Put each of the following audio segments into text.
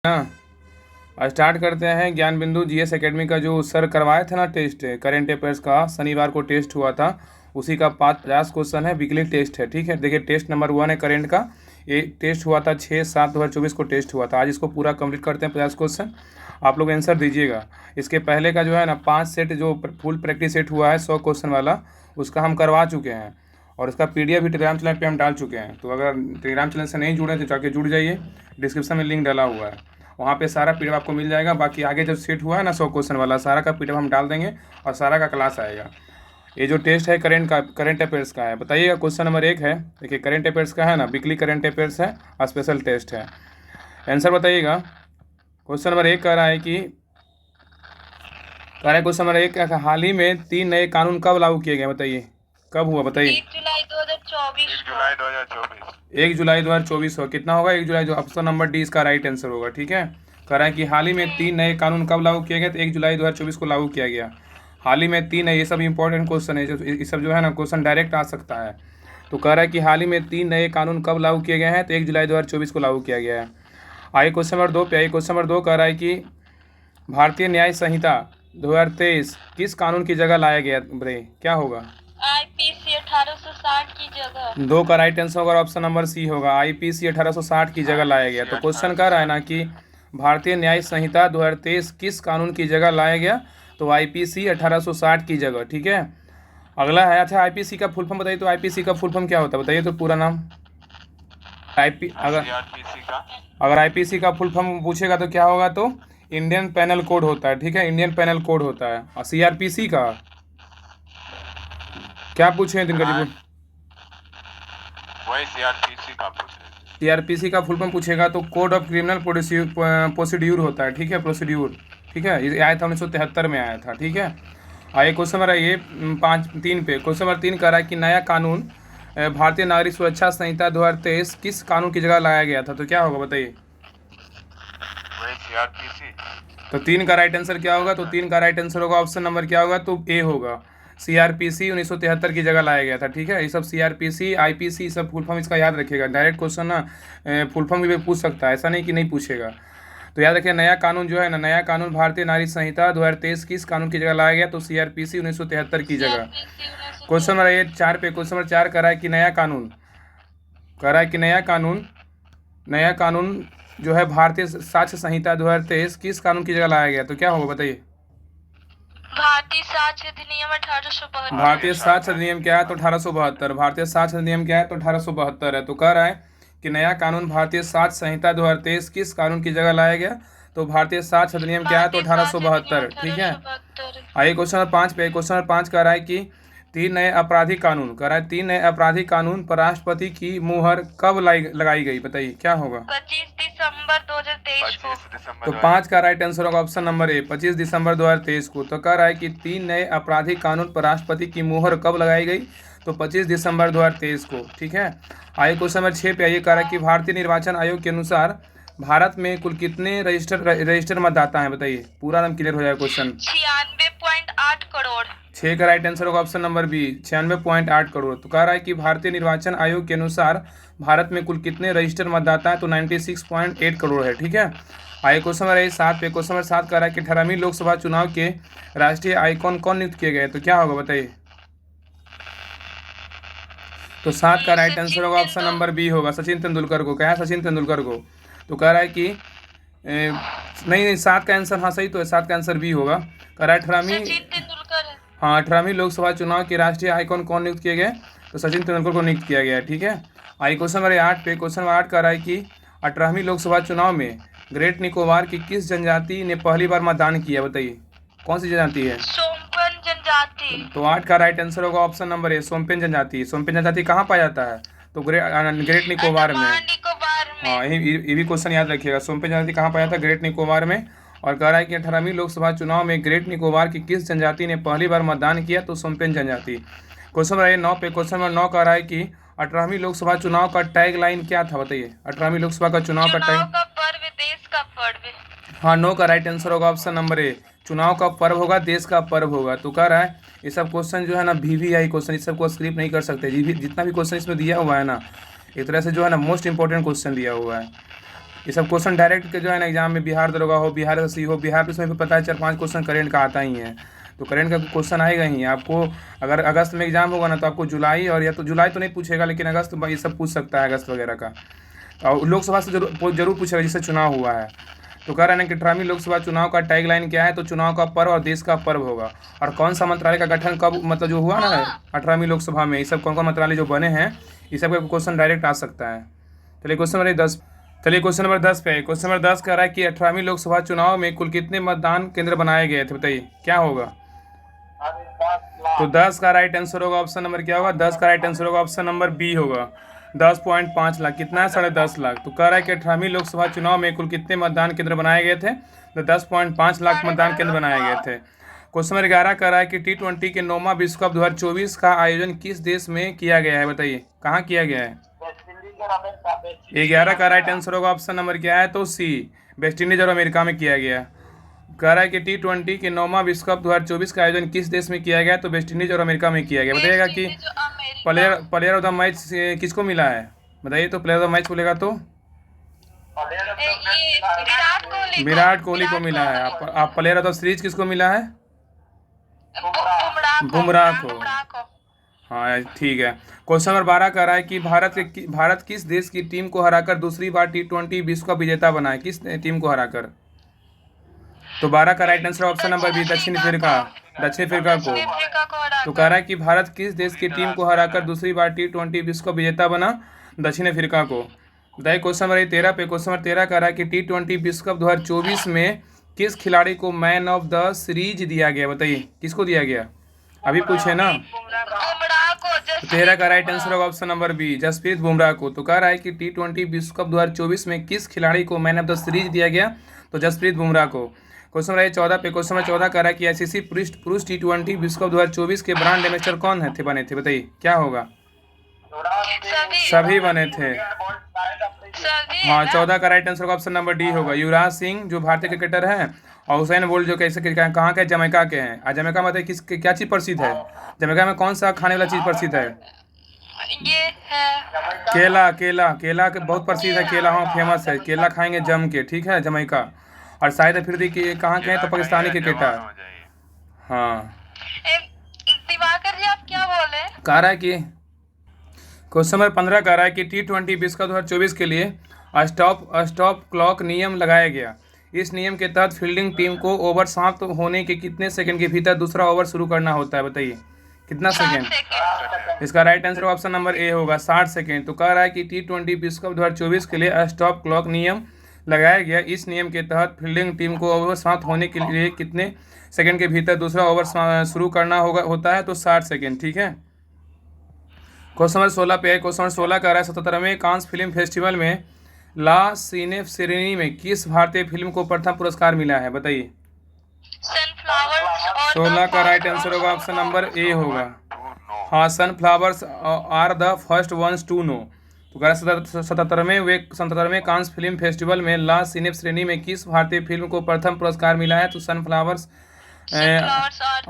हाँ, स्टार्ट करते हैं ज्ञान बिंदु जीएस एकेडमी का जो सर करवाए थे ना टेस्ट करेंट अफेयर्स का, शनिवार को टेस्ट हुआ था। उसी का 50 क्वेश्चन है, वीकली टेस्ट है। ठीक है, देखिए टेस्ट नंबर 1 है करेंट का। ये टेस्ट हुआ था 6/7/2024 को टेस्ट हुआ था। आज इसको पूरा कंप्लीट करते हैं, 50 क्वेश्चन आप लोग आंसर दीजिएगा। इसके पहले का जो है ना 5 सेट जो फुल प्रैक्टिस सेट हुआ है 100 क्वेश्चन वाला, उसका हम करवा चुके हैं और इसका पीडीएफ भी टेलीग्राम चैनल पे हम डाल चुके हैं। तो अगर टेलीग्राम चैनल से नहीं जुड़े तो जाके जुड़ जाइए, डिस्क्रिप्शन में लिंक डाला हुआ है, वहाँ पे सारा पीडीएफ आपको मिल जाएगा। बाकी आगे जब सेट हुआ है ना 100 क्वेश्चन वाला, सारा का पीडीएफ हम डाल देंगे और सारा का क्लास आएगा। ये जो टेस्ट है करंट अफेयर्स का है, बताइएगा। क्वेश्चन नंबर 1 है, देखिए करंट अफेयर्स का है ना, वीकली करंट अफेयर्स है, स्पेशल टेस्ट है। आंसर बताइएगा। क्वेश्चन नंबर 1 कह रहा है कि क्वेश्चन नंबर 1 हाल ही में 3 नए कानून कब लागू किए गए, बताइए कब हुआ, बताइए। 1 जुलाई 2024 1 जुलाई 2024 हो, कितना होगा 1 जुलाई, जो ऑप्शन नंबर डी इसका राइट आंसर होगा। ठीक है, कह रहा है कि हाल ही में 3 नए कानून कब लागू किए गए, तो 1 जुलाई 2024 को लागू किया गया। हाल ही में 3 है, ये सब इंपॉर्टेंट क्वेश्चन है, ये सब जो है ना क्वेश्चन डायरेक्ट आ सकता है। तो कह रहा है कि हाल ही में 3 नए कानून कब लागू किए गए हैं, तो 1 जुलाई 2024 को लागू किया गया है। आइए क्वेश्चन नंबर 2 पे आइए। क्वेश्चन नंबर 2 कह रहा है कि भारतीय न्याय संहिता 2023 किस कानून की जगह लाया गया, बताइए क्या होगा। आईपीसी 1860 की जगह। 2 का राइट आंसर होगा, ऑप्शन नंबर सी होगा, आईपीसी 1860 की जगह लाया गया। तो क्वेश्चन कह रहा है ना कि भारतीय न्याय संहिता 2023 किस कानून की जगह लाया गया, तो आईपीसी 1860 की जगह। ठीक है, अगला है, अच्छा आईपीसी का फुल फॉर्म बताइए, तो आईपीसी का फुल फॉर्म क्या होता है, बताइए तो पूरा नाम। अगर आईपीसी का फुल फॉर्म पूछेगा तो क्या होगा, तो इंडियन पैनल कोड होता है। ठीक है, इंडियन पैनल कोड होता है। और सीआरपीसी का क्या पूछे हैं दिनकर जी, वही सीआरपीसी का पूछे। सीआरपीसी का फुल फॉर्म पूछेगा तो कोड ऑफ क्रिमिनल प्रोसीड्यूर होता है। ठीक है, प्रोसीड्यूर। ठीक है, ये आया था 1973 में आया था। ठीक है, आइए क्वेश्चन नंबर ये 3 पे। क्वेश्चन नंबर 3 कह रहा है कि नया कानून भारतीय नागरिक सुरक्षा संहिता 2023 किस कानून की जगह लाया गया था, तो क्या होगा बताइए। वही सीआरपीसी। तो 3 का राइट आंसर क्या होगा, तो 3 का राइट आंसर होगा, ऑप्शन नंबर क्या होगा, तो ए होगा, सीआरपीसी 1973 की जगह लाया गया था। ठीक है, ये सब सीआरपीसी आईपीसी सब फुल फॉर्म इसका याद रखिएगा। डायरेक्ट क्वेश्चन ना फुल फॉर्म भी पूछ सकता है, ऐसा नहीं कि नहीं पूछेगा। तो याद रखिए, नया कानून जो है ना, नया कानून भारतीय नागरिक संहिता 2023 किस कानून की जगह लाया गया, तो सीआरपीसी 1973 की जगह। क्वेश्चन नंबर ये 4 पे। क्वेश्चन नंबर 4 कह रहा है कि नया कानून, कह रहा है कि नया कानून जो है भारतीय साक्ष्य संहिता 2023 किस कानून की जगह लाया गया, तो क्या होगा बताइए। भारतीय साक्ष्य अधिनियम 1872। भारतीय साक्ष्य अधिनियम क्या है, तो 1872। भारतीय साक्ष्य अधिनियम क्या है, तो 1872 है। तो कह रहा है कि नया कानून भारतीय साक्ष्य संहिता 2023 किस कानून की जगह लाया गया, तो भारतीय साक्ष्य अधिनियम क्या है, तो 1872। ठीक है, आइए क्वेश्चन नंबर 5 पे। क्वेश्चन नंबर 5 कह रहा है कि 3 नए आपराधिक कानून, कह रहा है 3 नए आपराधिक कानून पर राष्ट्रपति की मुहर कब लगाई गई, बताइए क्या होगा। 25 दिसंबर 2023 को। तो 5 का राइट आंसर होगा, ऑप्शन नंबर ए, 25 दिसंबर 2023 को। तो कह रहा है कि 3 नए आपराधिक कानून पर राष्ट्रपति की मुहर कब लगाई गई, तो 25 दिसंबर 2023 को। ठीक है, आइए क्वेश्चन नंबर 6 पे आइए। कह रहा है कि भारतीय निर्वाचन आयोग के अनुसार भारत में कुल कितने रजिस्टर मतदाता हैं, बताइए पूरा नाम क्लियर हो जाएगा क्वेश्चन। 96.8 करोड़। 6 का राइट आंसर होगा, ऑप्शन नंबर बी, 96.8 करोड़। तो कह रहा है कि भारतीय निर्वाचन आयोग के अनुसार भारत में कुल कितने रजिस्टर मतदाता हैं, तो 96.8 करोड़ है। ठीक है, आइए क्वेश्चन नंबर 7 पे। क्वेश्चन नंबर 7 कह रहा है कि 18वीं लोकसभा चुनाव के राष्ट्रीय आइकॉन कौन नियुक्त किए गए, तो क्या होगा बताइए। तो 7 का राइट आंसर होगा, ऑप्शन नंबर बी होगा, सचिन तेंदुलकर को। क्या है, सचिन तेंदुलकर को। तो कह रहा है कि नहीं 7 का आंसर, हाँ सही तो है, 7 का आंसर बी होगा। कह रहा है 18वीं लोकसभा चुनाव के राष्ट्रीय आइकॉन कौन नियुक्त किए गए, तो सचिन तेंदुलकर को नियुक्त किया गया है। ठीक है, आइए क्वेश्चन नंबर 8 पे। क्वेश्चन नंबर 8 कह रहा है कि 18वीं लोकसभा चुनाव में ग्रेट निकोबार की किस जनजाति ने पहली बार मतदान किया, बताइए कौन सी जनजाति है। सोमपन जनजाति। तो 8 का राइट आंसर होगा, ऑप्शन नंबर ए, सोमपेन जनजाति। सोमपेन जनजाति कहाँ पाया जाता है, तो ग्रेट निकोबार में। हाँ, ये भी क्वेश्चन याद रखिएगा, सोमपेन जनजाति कहाँ पाया जाता है, ग्रेट निकोबार में। और कह रहा है कि 18वीं लोकसभा चुनाव में ग्रेट निकोबार की किस जनजाति ने पहली बार मतदान किया, तो सोमपेन जनजाति। क्वेश्चन नंबर 9 पे। क्वेश्चन नंबर 9 कह रहा है कि 18वीं लोकसभा चुनाव का टैग लाइन क्या था, बताइए 18वीं लोकसभा का चुनाव का टैग। पर्व देश का पर्व। हाँ, 9 का राइट आंसर होगा, ऑप्शन नंबर ए, चुनाव का पर्व होगा, देश का पर्व होगा। तो कह रहा है ये सब क्वेश्चन जो है ना VVI क्वेश्चन, इस सबको स्किप नहीं कर सकते। जितना भी क्वेश्चन इसमें दिया हुआ है ना, एक तरह से जो है ना मोस्ट इंपॉर्टेंट क्वेश्चन दिया हुआ है। ये सब क्वेश्चन डायरेक्ट के जो है ना एग्जाम में बिहार दरोगा हो, बिहार एसएससी हो, बिहार पुलिस में भी पता है 4-5 क्वेश्चन करेंट का आता ही है। तो करेंट का क्वेश्चन आएगा ही आपको। अगर अगस्त में एग्जाम होगा ना तो आपको जुलाई, और या तो जुलाई तो नहीं पूछेगा लेकिन अगस्त ये सब पूछ सकता है, अगस्त वगैरह का। और लोकसभा से जरूर पूछेगा जिससे चुनाव हुआ है। तो कह रहे हैं कि 18वीं लोकसभा चुनाव का टैगलाइन क्या है, तो चुनाव का पर्व और देश का पर्व होगा। और कौन सा मंत्रालय का गठन कब, मतलब जो हुआ ना 18वीं लोकसभा में, ये सब कौन कौन मंत्रालय जो बने हैं, ये सब का क्वेश्चन डायरेक्ट आ सकता है। चलिए क्वेश्चन नंबर 10, चलिए क्वेश्चन नंबर 10 पे। क्वेश्चन नंबर 10 कह रहा है कि 18वीं लोकसभा चुनाव में कुल कितने मतदान केंद्र बनाए गए थे, बताइए क्या होगा। तो 10 का राइट आंसर होगा ऑप्शन नंबर क्या होगा, 10 का राइट आंसर होगा ऑप्शन नंबर बी होगा। 10.5 लाख, कितना है, 10.5 लाख। तो कह रहा है कि 18वीं लोकसभा चुनाव में कुल कितने मतदान केंद्र बनाए गए थे, तो 10.5 लाख मतदान केंद्र बनाए गए थे। क्वेश्चन नंबर 11 कह रहा है कि T20 के 9वां विश्व कप 2024 का आयोजन किस देश में किया गया है, बताइए कहाँ किया गया है। 11 का राइट आंसर होगा ऑप्शन नंबर क्या है, तो सी, वेस्ट इंडीज और अमेरिका में किया गया। कह रहा है कि T20 के 9वां विश्व कप 2024 का आयोजन किस देश में किया गया, तो वेस्ट इंडीज और अमेरिका में किया गया। बताइएगा कि प्लेयर ऑफ द मैच किसको मिला है, बताइए। तो प्लेयर ऑफ द मैच बोलेगा तो विराट कोहली को मिला है। आप प्लेयर ऑफ द सीरीज किसको मिला है, बुमराह को। हाँ ठीक है। क्वेश्चन नंबर 12 कह रहा है कि भारत किस देश की टीम को हराकर दूसरी बार T20 विश्व कप विजेता बना है, किस टीम को हराकर। तो 12 का right answer option number B, दक्षिण अफ्रीका को। तो कह रहा है कि भारत किस देश की टीम को हराकर दूसरी बार T20 विश्व कप विजेता बना, दक्षिण अफ्रीका को। बताइए क्वेश्चन नंबर 13 पे। क्वेश्चन नंबर 13 कह रहा है कि T20 विश्व कप 2024 में किस खिलाड़ी को मैन ऑफ द सीरीज दिया गया, बताइए किसको दिया गया, अभी पूछे ना। 13 का राइट आंसर होगा option number B, Jasprit Bumrah को। तो कह रहा है कि T20 विश्व कप 2024 में किस खिलाड़ी को मैन ऑफ द सीरीज दिया गया, तो जसप्रीत बुमराह को। क्वेश्चन नंबर 14 पे। क्वेश्चन नंबर 14 कह रहा है कि आईसीसी पुरुष T20 विश्व कप 2024 के ब्रांड एम्बेसडर कौन बने थे, बताइए क्या होगा। सभी बने थे। हाँ 14 का right answer option number D होगा, युवराज सिंह जो भारतीय क्रिकेटर हैं, और हुसैन बोल्ट जो कैसे कहाँ के, जमैका के हैं। और जमैका में किस क्या चीज़ प्रसिद्ध है, जमैका में कौन सा खाने वाला चीज़ प्रसिद्ध है, ये है केला के बहुत प्रसिद्ध है, केला हाँ फेमस है, केला खाएंगे जम के, ठीक है जमैका। और शायद अफरीदी कि कहाँ के हैं, तो पाकिस्तानी क्रिकेटर। हाँ दिवाकर जी आप क्या बोले, कह रहा है कि क्वेश्चन नंबर 15 कह रहा है कि T20 विश्व कप 2024 के लिए स्टॉप क्लॉक नियम लगाया गया। इस नियम के तहत फील्डिंग टीम को ओवर समाप्त होने के कितने सेकंड के भीतर दूसरा ओवर शुरू करना होता है, बताइए कितना सेकंड। इसका right answer option number A होगा 60 सेकंड। तो कह रहा है कि T20 विश्व कप 2024 के लिए स्टॉप क्लॉक नियम लगाया गया। इस नियम के तहत फील्डिंग टीम को ओवर समाप्त होने के लिए कितने सेकंड के भीतर दूसरा ओवर शुरू करना होता है, तो 60 सेकंड, ठीक है। क्वेश्चन नंबर 16 पे है। क्वेश्चन नंबर 16 कह रहा है 77वें कांस फिल्म फेस्टिवल में ला सिने श्रेणी में किस भारतीय फिल्म को प्रथम पुरस्कार मिला है, बताइए। 16 का राइट आंसर होगा ऑप्शन नंबर ए होगा, हाँ sunflowers are the first ones to know. तो कह रहा है 77वें कांस फिल्म फेस्टिवल में ला सिने श्रेणी में किस भारतीय फिल्म को प्रथम पुरस्कार मिला है, तो sunflowers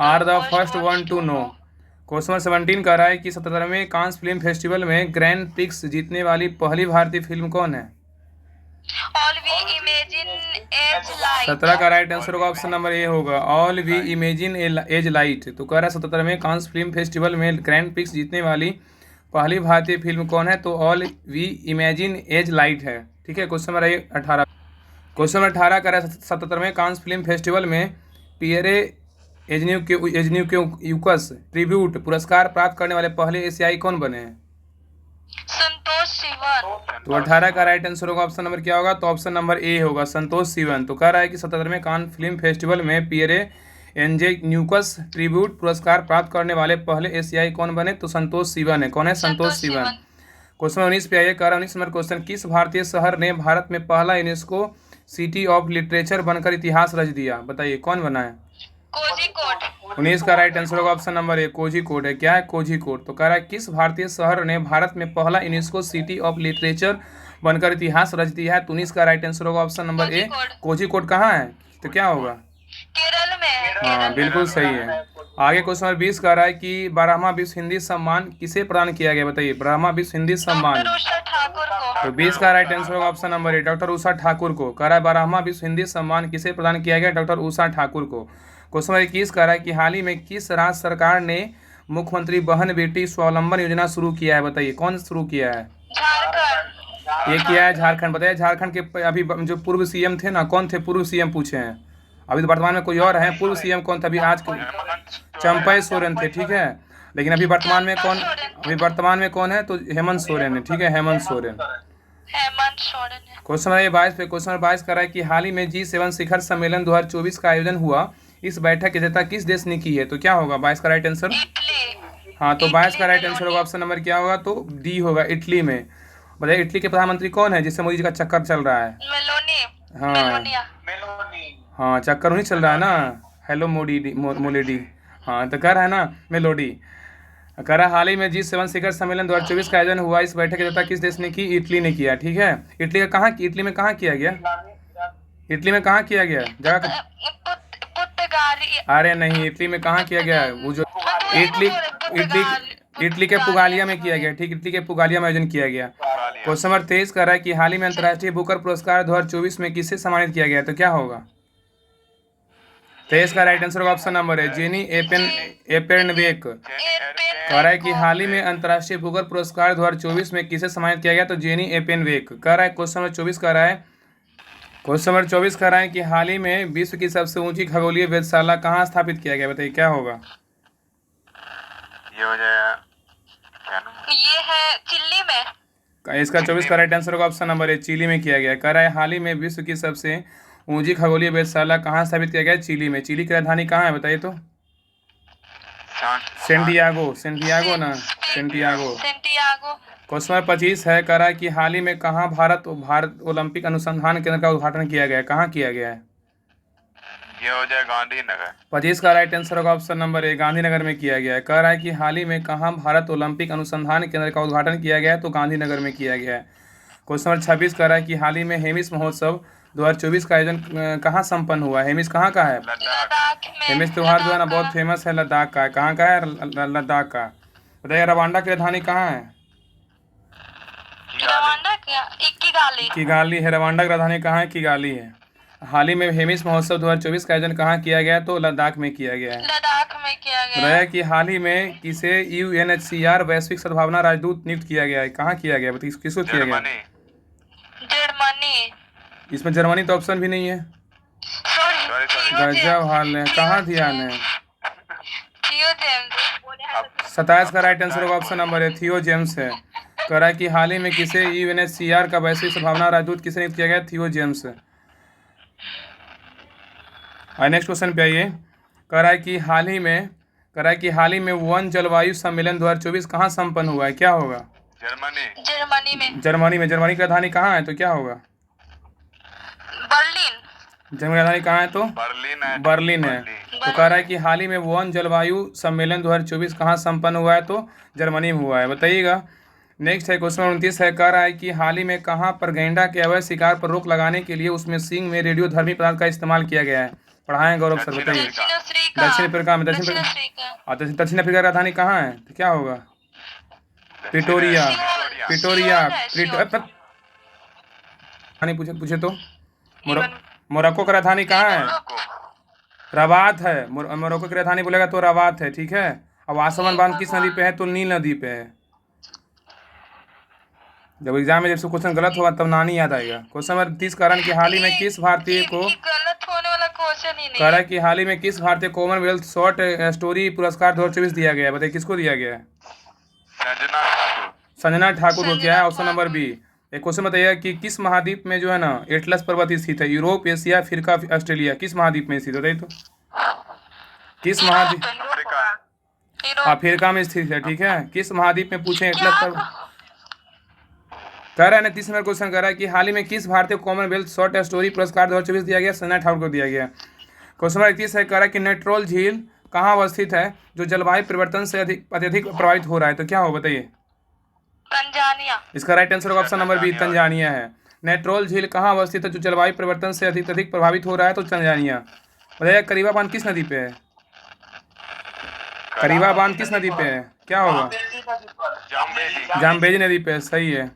are the first one to know. Question number 17 कह रहा है कि 77वें कांस फिल्म फेस्टिवल में ग्रैंड प्रिक्स जीतने वाली पहली भारतीय फिल्म कौन है। 17 का राइट आंसर होगा ऑप्शन नंबर ए होगा, all we imagine as light. तो कह रहा है 77वें कांस फिल्म फेस्टिवल में ग्रैंड प्रिक्स जीतने वाली पहली भारतीय फिल्म कौन है, तो all we imagine as light है, ठीक है। क्वेश्चन नंबर 18 कह रहा है 77वें कांस फिल्म फेस्टिवल में पियरे एजन्यूकस ट्रिब्यूट पुरस्कार प्राप्त करने वाले पहले एशियाई कौन बने हैं, संतोष सिवन। तो 18 का राइट आंसर होगा ऑप्शन नंबर क्या होगा, तो ऑप्शन नंबर ए होगा, संतोष सिवन। तो कह रहा है कि 77वें कान फिल्म फेस्टिवल में पियरे एंजेन्यूकस ट्रिब्यूट पुरस्कार प्राप्त करने वाले पहले एशियाई कौन बने, तो संतोष सिवन है। कौन है, संतोष सिवन। क्वेश्चन 19 पे आइए। कह रहा है 19 नंबर क्वेश्चन, किस भारतीय शहर ने भारत में पहला यूनेस्को सिटी ऑफ लिटरेचर बनकर इतिहास रच दिया, बताइए कौन बना है। कोझिकोड। 19 का राइट आंसर होगा ऑप्शन नंबर ए, कोझिकोड है। क्या है, कोझिकोड। तो कह रहा है किस भारतीय शहर ने भारत में पहला यूनेस्को सिटी ऑफ लिटरेचर बनकर इतिहास रच दिया है, तो 19 का राइट आंसर होगा ऑप्शन नंबर ए, कोझिकोड। कहाँ है, तो क्या होगा, केरल में। हाँ बिल्कुल सही है। आगे क्वेश्चन नंबर 20 कह रहा है कि 12वां विश्व हिंदी सम्मान किसे प्रदान किया गया, बताइए 12वां विश्व हिंदी सम्मान। डॉक्टर उषा ठाकुर को। तो 20 का राइट आंसर होगा ऑप्शन नंबर ए, डॉक्टर उषा ठाकुर को। कह रहा है 12वां विश्व हिंदी सम्मान किसे प्रदान किया गया, डॉक्टर उषा ठाकुर को। क्वेश्चन नंबर 21 कह रहा है कि हाल ही में किस राज्य सरकार ने मुख्यमंत्री बहन बेटी स्वावलंबन योजना शुरू किया है, बताइए कौन शुरू किया है। झारखंड। ये किया है झारखंड। बताइए झारखंड के अभी जो पूर्व सीएम थे ना, कौन थे पूर्व सीएम पूछे हैं, अभी तो वर्तमान में कोई और है। पूर्व सीएम कौन था अभी आज चंपई सोरेन थे, ठीक है। लेकिन अभी वर्तमान में कौन है, तो हेमंत सोरेन है, ठीक है, हेमंत सोरेन। हेमंत सोरेन है। क्वेश्चन नंबर 22 पे क्वेश्चन नंबर 22 कर रहा है कि हाल ही में G7 शिखर सम्मेलन 2024 का आयोजन हुआ, इस बैठक की अध्यक्षता किस देश ने की है, तो क्या होगा 22 का राइट आंसर। इटली। हाँ, तो 22 का राइट आंसर होगा ऑप्शन नंबर क्या होगा, तो डी होगा, इटली में। बताइए इटली के प्रधानमंत्री कौन है जिससे मोदी जी का चक्कर चल रहा है। मेलोनी। हाँ मेलोनिया। हाँ, चक्कर नहीं चल रहा है ना, हेलो मोलेडी। हाँ, तो कह रहा है ना मेलोडी। कह रहा है हाल ही में G7 शिखर सम्मेलन 2024 का आयोजन हुआ, इस बैठक की अध्यक्षता किस देश ने की, इटली ने किया, ठीक है। इटली में कहाँ किया गया, इटली में कहाँ किया गया जगह। पुर्तगाली। अरे नहीं, इटली में कहाँ किया गया, वो जो इटली के पुगालिया में किया गया, ठीक, इटली के पुगालिया में आयोजन किया गया। क्वेश्चन नंबर 23 कर रहा है कि हाल ही में अंतर्राष्ट्रीय बुकर पुरस्कार 2024 में किसे सम्मानित किया गया, तो क्या होगा। 23 का राइट आंसर होगा ऑप्शन नंबर है जेनी एपेर्नवेक। कह रहा है कि हाल ही में अंतर्राष्ट्रीय बुकर पुरस्कार 2024 में किसे सम्मानित किया गया, तो जेनी एपेर्नवेक। कह रहा है क्वेश्चन नंबर 24 कह रहा है कि हाल ही में विश्व की सबसे ऊंची खगोलीय वेधशाला कहाँ स्थापित किया गया, बताइए क्या होगा। ये हो जाएगा क्या नाम? ये है चिल्ली में। इसका 24 का राइट आंसर होगा ऑप्शन नंबर है चिली में किया गया। कह रहा है हाल ही में विश्व की सबसे ऊंची खगोलीय वेधशाला कहाँ स्थापित किया गया, चिली में। चिली की राजधानी कहाँ है बताइए तो। सेंटियागो ना, सेंटियागो। क्वेश्चन नंबर 25 है, कह रहा है कि हाल ही में कहाँ भारत ओलंपिक अनुसंधान केंद्र का उद्घाटन किया गया है, कहाँ किया गया है। ये हो जाए गांधीनगर। 25 का राइट आंसर होगा ऑप्शन नंबर ए, गांधीनगर में किया गया है। कह रहा है कि हाल ही में कहाँ भारत ओलंपिक अनुसंधान केंद्र का उद्घाटन किया गया है, तो गांधीनगर में किया गया है। क्वेश्चन नंबर 26 कह रहा है कि हाल ही में हेमिस महोत्सव 2024 का आयोजन कहाँ संपन्न हुआ है, हेमिस कहाँ का है। लद्दाख में। हेमिस त्योहार जो है ना बहुत फेमस है, लद्दाख का है। कहाँ का है, लद्दाख का। बताइए रवांडा की राजधानी कहाँ है। रवांडा क्या, किगाली है। रवांडा की राजधानी कहाँ है, किगाली है। हाल ही में हेमिस महोत्सव 2024 का आयोजन कहाँ किया गया, तो लद्दाख में किया गया है। लद्दाख में किया गया। बताया कि हाल ही में किसे UNHCR वैश्विक सद्भावना राजदूत नियुक्त किया गया है, कहाँ किया गया, बताइए किसको किया गया। जर्मनी। इसमें जर्मनी तो ऑप्शन भी नहीं है। गजब हाल है, कहाँ ध्यान है। 27 का राइट आंसर होगा ऑप्शन नंबर है थियो जेम्स है। कह रहा है कि हाल ही में किसे UNHCR का वैश्विक सद्भावना राजदूत किसे नियुक्त किया गया, थियो जेम्स। नेक्स्ट क्वेश्चन पे आइए। कह रहा है कि हाल ही में वन जलवायु सम्मेलन 2024 कहाँ संपन्न हुआ है, क्या होगा। जर्मनी में। जर्मनी की राजधानी कहाँ है, तो क्या होगा। बर्लिन। जर्मनी की राजधानी कहाँ है, तो बर्लिन है। तो कह रहा है कि हाल ही में वन जलवायु सम्मेलन 2024 कहाँ संपन्न हुआ है, तो जर्मनी में हुआ है, बताइएगा। नेक्स्ट है क्वेश्चन 29 है, कह रहा है कि हाल ही में कहाँ पर गैंडा के अवैध शिकार पर रोक लगाने के लिए उसमें सींग में रेडियोधर्मी पदार्थ का इस्तेमाल किया गया है, पढ़ाएं गौरव सर, बताइए। दक्षिण अफ्रीका में। दक्षिण अफ्रीका की राजधानी कहाँ है, तो क्या होगा। प्रिटोरिया। पूछे तो मोरक्को की राजधानी कहाँ है, रबात है। मोरक्को की राजधानी बोलेगा तो रबात है, ठीक है। अब आसमान बांध किस नदी पे है, तो नील नदी पे है। जब एग्जाम में जब क्वेश्चन गलत होगा तब नानी याद आएगा। क्वेश्चन नंबर 30 कारण कि हाल ही में किस भारतीय को, गलत होने वाला क्वेश्चन ही नहीं कह रहा है कि हाल ही में किस भारतीय कॉमनवेल्थ शॉर्ट स्टोरी पुरस्कार 2024 दिया गया है, बताइए किसको दिया गया है। संजना ठाकुर को। क्या है ऑप्शन नंबर बी। एक क्वेश्चन बताइए कि किस महाद्वीप में जो है ना एटलस पर्वत स्थित है, यूरोप, एशिया, अफ्रीका, ऑस्ट्रेलिया, किस महाद्वीप में स्थित, बताइए तो किस महाद्वीप। अफ्रीका में स्थित है, ठीक है। किस महाद्वीप में पूछे एटलस पर्वत। कह रहा है ना 30 नंबर क्वेश्चन कह रहा है कि हाल ही में किस भारतीय कॉमनवेल्थ शॉर्ट स्टोरी पुरस्कार 2024 दिया गया, संजना ठाकुर को दिया गया। क्वेश्चन नंबर 31 है, कह रहा है कि नेट्रोल झील कहाँ अवस्थित है जो जलवायु परिवर्तन से अत्यधिक प्रभावित हो रहा है, तो क्या हो बताइए। तंजानिया। इसका राइट आंसर होगा ऑप्शन नंबर बी, तंजानिया है। नेट्रोल झील कहाँ अवस्थित है जो जलवायु परिवर्तन से अधिक प्रभावित हो रहा है, तो तंजानिया। बताइए करीबा बांध किस नदी पे है। करीबा बांध किस नदी पे है, क्या होगा? जाम्बेजी। जाम्बेजी नदी पे है, सही है।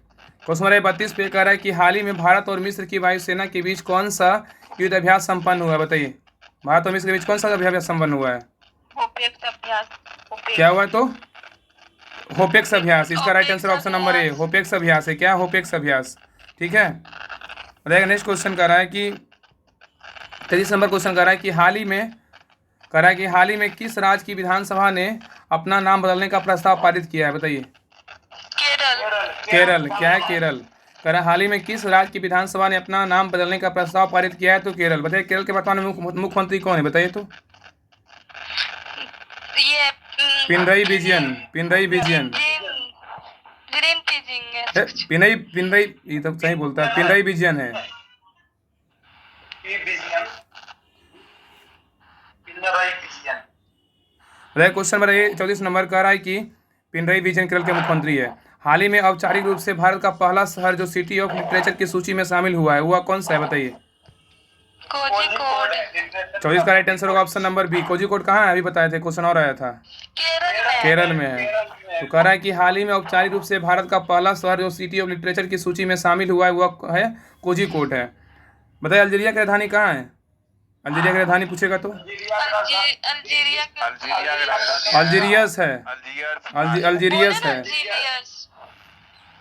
क्वेश्चन नंबर 32 पे कह रहा है कि हाल ही में भारत और मिस्र की वायुसेना के बीच कौन सा युद्ध अभ्यास संपन्न हुआ है, बताइए। भारत और मिस्र के बीच कौन सा अभ्यास संपन्न हुआ है? होपेक्स अभ्यास। क्या हुआ तो? होपेक्स अभ्यास। इसका right answer option number A, होपेक्स अभ्यास है। क्या होपेक्स अभ्यास, ठीक है। बताइएगा। नेक्स्ट क्वेश्चन कह रहा है कि 23 नंबर क्वेश्चन कह रहा है कि हाल ही में किस राज्य की विधानसभा ने अपना नाम बदलने का प्रस्ताव पारित किया है, बताइए। केरल। केरल। क्या है? केरल। कह रहा है हाल ही में किस राज्य की विधानसभा ने अपना नाम बदलने का प्रस्ताव पारित किया है, तो केरल। बताइए केरल के वर्तमान मुख्यमंत्री कौन है, बताइए तो। ये पिनरई विजयन। पिनरई विजयन। ग्रीन टीजिंग है। पिनई पिनरई, ये तो सही बोलता है, पिनरई विजयन है। क्वेश्चन नंबर 34 नंबर कह रहा है कि पिनरई विजयन केरल के मुख्यमंत्री है। हाल ही में औपचारिक रूप से भारत का पहला शहर जो सिटी ऑफ लिटरेचर की सूची में शामिल हुआ है, वह कौन सा है, बताइए। कोझिकोड। 24 का राइट आंसर होगा ऑप्शन नंबर बी, कोझिकोड। कहाँ है? अभी बताए थे, क्वेश्चन और आया था। केरल में है। तो कह रहा है कि हाल ही में औपचारिक रूप से भारत का पहला शहर जो सिटी ऑफ लिटरेचर की सूची में शामिल हुआ है, वह है कोझिकोड है। बताइए अल्जीरिया की राजधानी कहाँ है? अल्जीरिया की राजधानी पूछेगा तो अल्जीरिया अल्जीरियस है। अल्जीरियस है।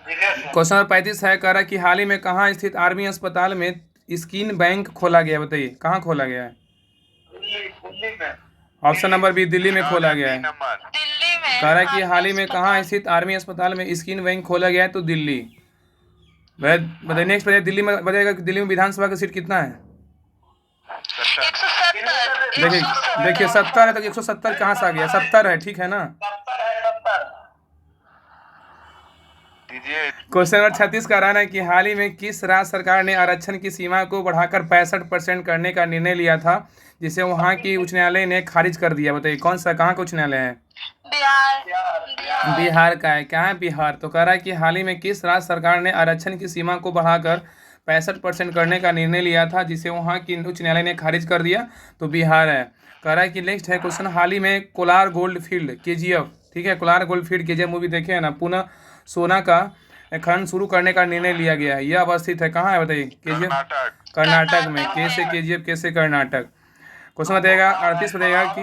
क्वेश्चन नंबर 35 है, कह रहा है कि हाल ही में कहाँ स्थित आर्मी अस्पताल में स्किन बैंक खोला गया, बताइए कहाँ खोला गया है। ऑप्शन नंबर बी, दिल्ली में खोला गया है। दिल्ली में। कह रहा है कि हाल ही में कहाँ स्थित आर्मी अस्पताल में स्किन बैंक खोला गया है, तो दिल्ली। बताइए नेक्स्ट बताइए, दिल्ली में बताइएगा कि दिल्ली में विधानसभा का सीट कितना है। 170। देखिए 70 है, तो 170 कहाँ से आ गया? 70 है, ठीक है ना। क्वेश्चन नंबर 36 का रहना है कि हाल ही में किस राज्य सरकार ने आरक्षण की सीमा को बढ़ाकर 65% करने का निर्णय लिया था, जिसे वहां की उच्च न्यायालय ने खारिज कर दिया, बताइए कौन सा, कहाँ का उच्च न्यायालय है? बिहार का है। क्या है? बिहार। तो कह रहा है कि हाल ही में किस राज्य सरकार ने आरक्षण की सीमा को बढ़ाकर 65% करने का निर्णय लिया था, जिसे वहाँ की उच्च न्यायालय ने खारिज कर दिया, तो बिहार है। कह रहा है कि नेक्स्ट है क्वेश्चन, हाल ही में कोलार गोल्ड फील्ड KGF, ठीक है, Kolar gold field KGF movie देखे है ना, पुनः सोना का खनन शुरू करने का निर्णय लिया गया है। यह अवस्थित है कहाँ है, बताइए। KGF कर्नाटक में। कैसे KGF, कैसे कर्नाटक। क्वेश्चन बताइएगा 38 बताइएगा कि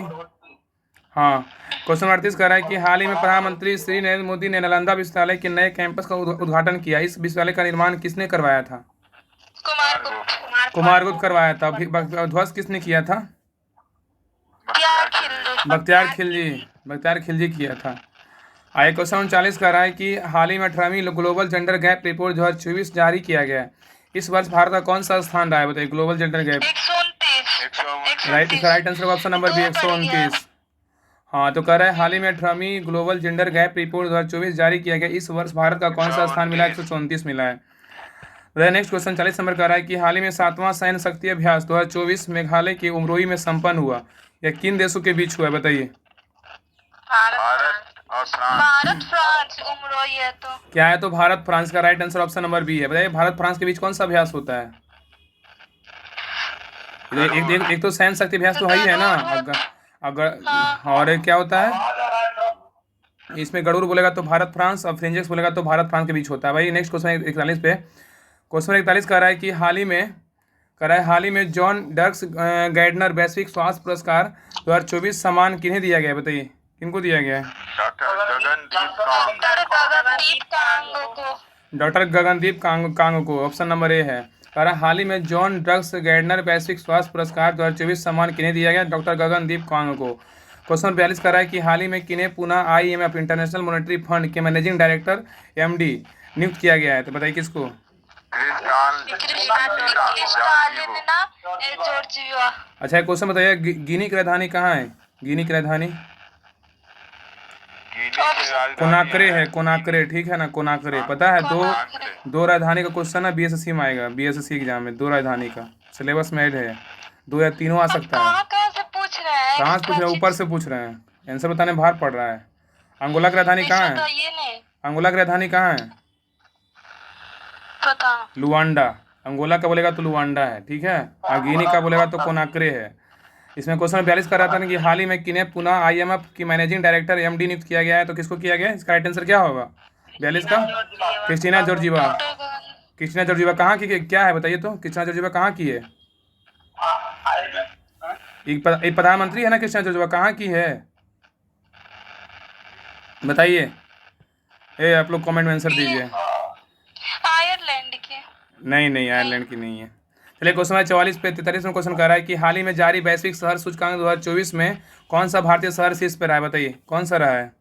हाँ, क्वेश्चन 38 कह रहा है कि हाल ही में प्रधानमंत्री श्री नरेंद्र मोदी ने नालंदा विश्वविद्यालय के नए कैंपस का उद्घाटन किया। इस विश्वविद्यालय का निर्माण किसने करवाया था? कुमार गुप्त करवाया था। ध्वस्त किसने किया था? बख्तियार खिलजी किया था। आगे क्वेश्चन 39 कह रहा है कि हाल ही में 18वीं ग्लोबल जेंडर गैप रिपोर्ट 2024 जारी किया गया है। इस वर्ष भारत का कौन सा स्थान रहा है, बताइए global gender gap. Right answer option number B, 129। हाँ, तो कह रहा है हाल ही में 18वीं ग्लोबल जेंडर गैप रिपोर्ट 2024 जारी किया गया। इस वर्ष भारत का कौन सा स्थान मिला है? 134 मिला है। नेक्स्ट क्वेश्चन 40 नंबर कह रहा है कि हाल ही में 7वां सैन्य शक्ति अभ्यास 2024 मेघालय के उमरोई में संपन्न हुआ। यह किन देशों के बीच हुआ है, बताइए। भारत फ्रांस उमरोई है तो क्या है? तो भारत फ्रांस का right answer option number B है। बताइए भारत फ्रांस के बीच कौन सा अभ्यास होता है? एक तो सैन्य शक्ति अभ्यास तो है ही है ना। अगर और एक क्या होता है, इसमें गरुड़ बोलेगा तो भारत फ्रांस, और फ्रेंजेक्स बोलेगा तो भारत फ्रांस के बीच होता है भाई। नेक्स्ट क्वेश्चन 41 पे, क्वेश्चन 41 कह रहा है कि हाल ही में जॉन डर्क्स गैर्डनर वैश्विक स्वास्थ्य पुरस्कार 2024 सम्मान किन्हें दिया गया है, बताइए किनको दिया गया है? डॉक्टर गगनदीप कांग को। ऑप्शन नंबर ए है। कह रहा हाल ही में जॉन ड्रग्स गैर्डनर वैश्विक स्वास्थ्य पुरस्कार 2024 सम्मान किन्हें दिया गया? डॉक्टर गगनदीप कांग को। क्वेश्चन 42 कह रहा है कि हाल ही में किन्हें पुनः IMF इंटरनेशनल मॉनेटरी फंड के मैनेजिंग डायरेक्टर MD नियुक्त किया गया है, तो बताइए किसको? अच्छा एक क्वेश्चन बताइए, गिनी की राजधानी कहाँ है? गिनी की राजधानी कोनाक्रे है। कोनाक्रे, ठीक है ना, कोनाक्रे। पता है दो राजधानी का क्वेश्चन है BSSC में आएगा, BSSC एग्जाम में 2 राजधानी का सिलेबस में ऐड है। 2 या 3 आ सकता है। कहाँ से पूछ रहे हैं? कहाँ से पूछ रहे हैं? ऊपर से पूछ रहे हैं। आंसर बताने बाहर पड़ रहा है। अंगोला की राजधानी कहाँ है? अंगोला की राजधानी कहाँ है? लुआंडा। अंगोला का बोलेगा तो लुआंडा है, ठीक है। और गिनी का बोलेगा तो कोनाक्रे है। इसमें क्वेश्चन 42 कर रहा था ना कि हाल ही में किन्हें पुनः IMF की मैनेजिंग डायरेक्टर MD नियुक्त किया गया है, तो किसको किया गया है? इसका राइट आंसर क्या होगा 42 का? Christina Georgieva. क्रिस्टीना जॉर्जिवा कहाँ की, क्या है बताइए तो, क्रिस्टीना जॉर्जिवा कहाँ की है? एक प्रधानमंत्री है ना क्रिस्टीना जॉर्जिवा, कहाँ की है बताइए? आप लोग कमेंट में आंसर दीजिए। आयरलैंड के। नहीं, आयरलैंड की नहीं है। चलिए क्वेश्चन है 44 पे 43 में क्वेश्चन कर रहा है कि हाल ही में जारी वैश्विक शहर सूचकांक 2024 में कौन सा भारतीय शहर शीर्ष पे रहा है? बताइए कौन सा रहा है?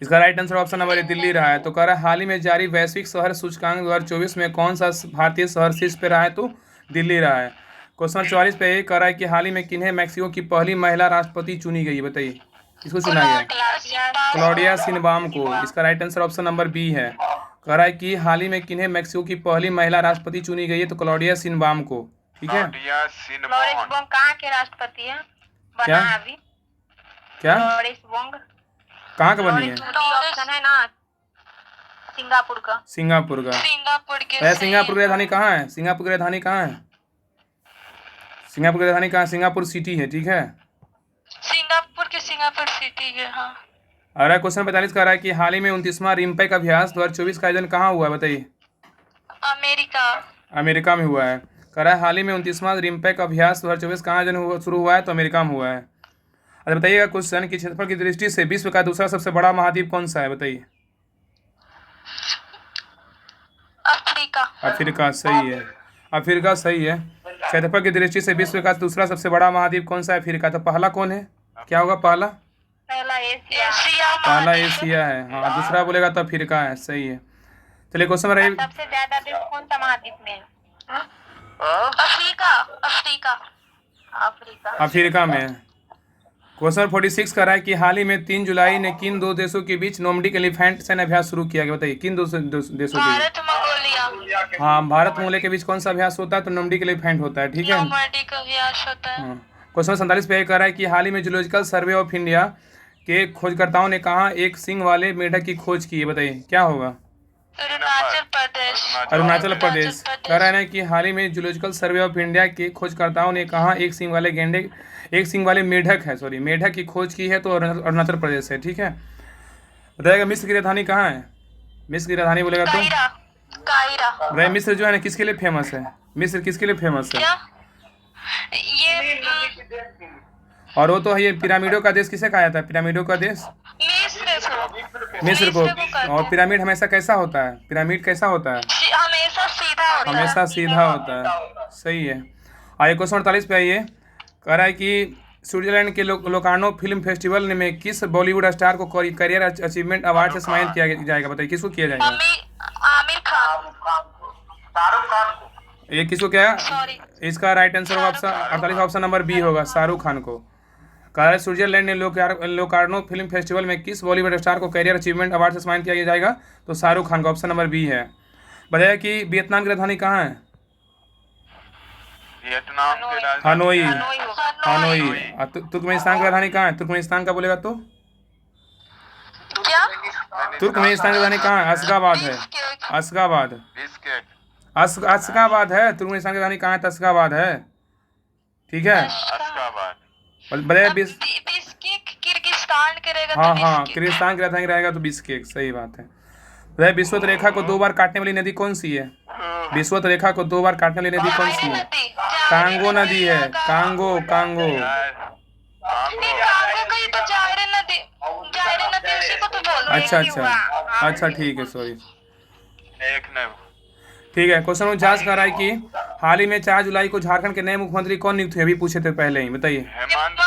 इसका राइट आंसर ऑप्शन नंबर ए दिल्ली रहा है। तो कह रहा है हाल ही में जारी वैश्विक शहर सूचकांक 2024 में कौन सा भारतीय शहर शीर्ष पे रहा है? तो दिल्ली रहा है। क्वेश्चन 44 पे ये कह रहा है कि हाल ही में किन्हें मैक्सिको की पहली महिला राष्ट्रपति चुनी गई? बताइए किसको चुना गया? क्लॉडिया शिनबाम को। इसका right answer option number B है। कह रहा है कि हाल ही में किन्हें मैक्सिको की पहली महिला राष्ट्रपति चुनी गई है? तो क्लॉडिया शिनबाम को। ठीक है, लॉरेंस बोंग कहाँ के राष्ट्रपति है? क्या? बना अभी क्या लॉरेंस बोंग कहाँ का बनी है? ऑप्शन है ना, सिंगापुर का। सिंगापुर का। सिंगापुर के वैसे सिंगापुर की राजधानी कहाँ है? सिंगापुर की राजधानी कहाँ है? सिंगापुर की राजधानी कहाँ है? सिंगापुर सिटी है। ठीक है, सिंगापुर सिटी है। हाँ। और क्वेश्चन 45 कह रहा है कि हाल ही में 29वां रिम्पैक अभ्यास 2024 का आयोजन कहाँ हुआ है? बताइए। अमेरिका में हुआ है। कह रहा है हाल ही में 29वां रिम्पैक अभ्यास 2024 कहाँ आयोजन शुरू हुआ है? तो अमेरिका में हुआ है। अच्छा बताइएगा क्वेश्चन कि क्षेत्रफल की दृष्टि से विश्व का दूसरा सबसे बड़ा महाद्वीप कौन सा है? बताइए। अफ्रीका सही है। अफ्रीका सही है। क्षेत्रफल की दृष्टि से विश्व का दूसरा सबसे बड़ा महाद्वीप कौन सा है? अफ्रीका। तो पहला कौन है? क्या होगा पहला? पहला एशिया है। हाँ, दूसरा बोलेगा तो अफ्रीका है। सही है। चलिए क्वेश्चन रहे सबसे ज्यादा देश कौन सा महाद्वीप में है? अफ्रीका में है। क्वेश्चन 46 कर रहा है कि हाल ही में 3 जुलाई ने किन दो देशों के बीच नोमडिक एलिफेंट सैन्य अभ्यास शुरू किया गया? बताइए किन देशों के बीच? भारत मंगोलिया। हाँ, भारत मंगोलिया के बीच कौन सा अभ्यास होता है? तो नोमडिक एलिफेंट होता है। ठीक है। नोमैडिक अभ्यास होता है। हाँ। क्वेश्चन 47 पे कह रहा है कि हाल ही में जूलॉजिकल सर्वे ऑफ इंडिया के खोजकर्ताओं ने कहा एक सींग वाले मेढक की खोज की है? बताइए क्या होगा? अरुणाचल प्रदेश। कह रहा है ना कि हाल ही में जूलॉजिकल सर्वे ऑफ इंडिया के खोजकर्ताओं ने कहा एक सींग वाले मेढक की खोज की है। तो अरुणाचल प्रदेश है। ठीक है। बताइएगा मिस्र की राजधानी कहाँ है? मिस्र की राजधानी बोलेगा तो कायरा। मिस्र जो है ना किसके लिए फेमस है? मिस्र किसके लिए फेमस है? ये और वो तो है, ये पिरामिडों का देश किसे कहा जाता है? पिरामिडों का देश मिस्र को। और पिरामिड हमेशा कैसा होता है? पिरामिड कैसा होता है? हमेशा सीधा होता है। सही है। आइए क्वेश्चन 48 पे आइए। कह रहा है कि स्विट्जरलैंड के लोकार्नो फिल्म फेस्टिवल में किस बॉलीवुड स्टार को करियर अचीवमेंट अवार्ड से सम्मानित किया जाएगा? बताइए किसको किया जाएगा? आमिर खान। ये किसको क्या? इसका right answer option 48 option number B होगा, शाहरुख खान को। कह रहा है स्विट्जरलैंड ने लोकार्नो फिल्म फेस्टिवल में किस बॉलीवुड स्टार को करियर अचीवमेंट अवार्ड से सम्मानित किया जाएगा? तो शाहरुख खान का। ऑप्शन नंबर बी है। बताइए कि वियतनाम की राजधानी कहाँ है? वियतनाम की राजधानी हानोई। तुर्कमेनिस्तान की राजधानी कहाँ है? तुर्कमेनिस्तान का बोलेगा तो? क्या? तुर्कमेनिस्तान की राजधानी कहाँ है? अशगाबाद है। अशगाबाद है। तुर्कमेनिस्तान की राजधानी कहाँ है? अशगाबाद है। ठीक है। बताइए किर्गिस्तान के रहेगा। हाँ, किर्गिस्तान की राजधानी रहेगा तो बिश्केक। सही बात है। बताइए विश्वत रेखा को 2 बार काटने वाली नदी कौन सी है? विश्वत रेखा को 2 बार काटने वाली नदी कौन सी है? कांगो नदी है। कांगो। अच्छा ठीक है। सॉरी। ठीक है। क्वेश्चन में जांच कर रहा है कि हाल ही में 4 जुलाई को झारखंड के नए मुख्यमंत्री कौन नियुक्त हुए? अभी पूछे थे पहले ही। बताइए। हेमंत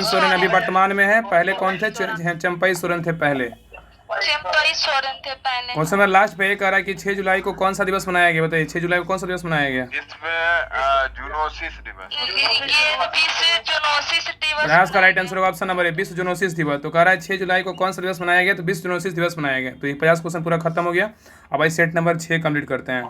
सोरेन अभी वर्तमान में है। पहले कौन थे? चंपई सोरेन थे पहले। क्वेश्चन में लास्ट पे कह रहा है कि 6 जुलाई को कौन सा दिवस मनाया गया? बताइए 6 जुलाई को कौन सा दिवस मनाया गया? प्रयास का राइट आंसर होगा ऑप्शन नंबर 20 जूनोसिस दिवस। तो कह रहा है 6 जुलाई को कौन सा दिवस मनाया गया? तो 20 जूनोसिस दिवस मनाया गया। तो ये 50 क्वेश्चन पूरा खत्म हो गया। अब आई सेट नंबर 6 कंप्लीट करते हैं।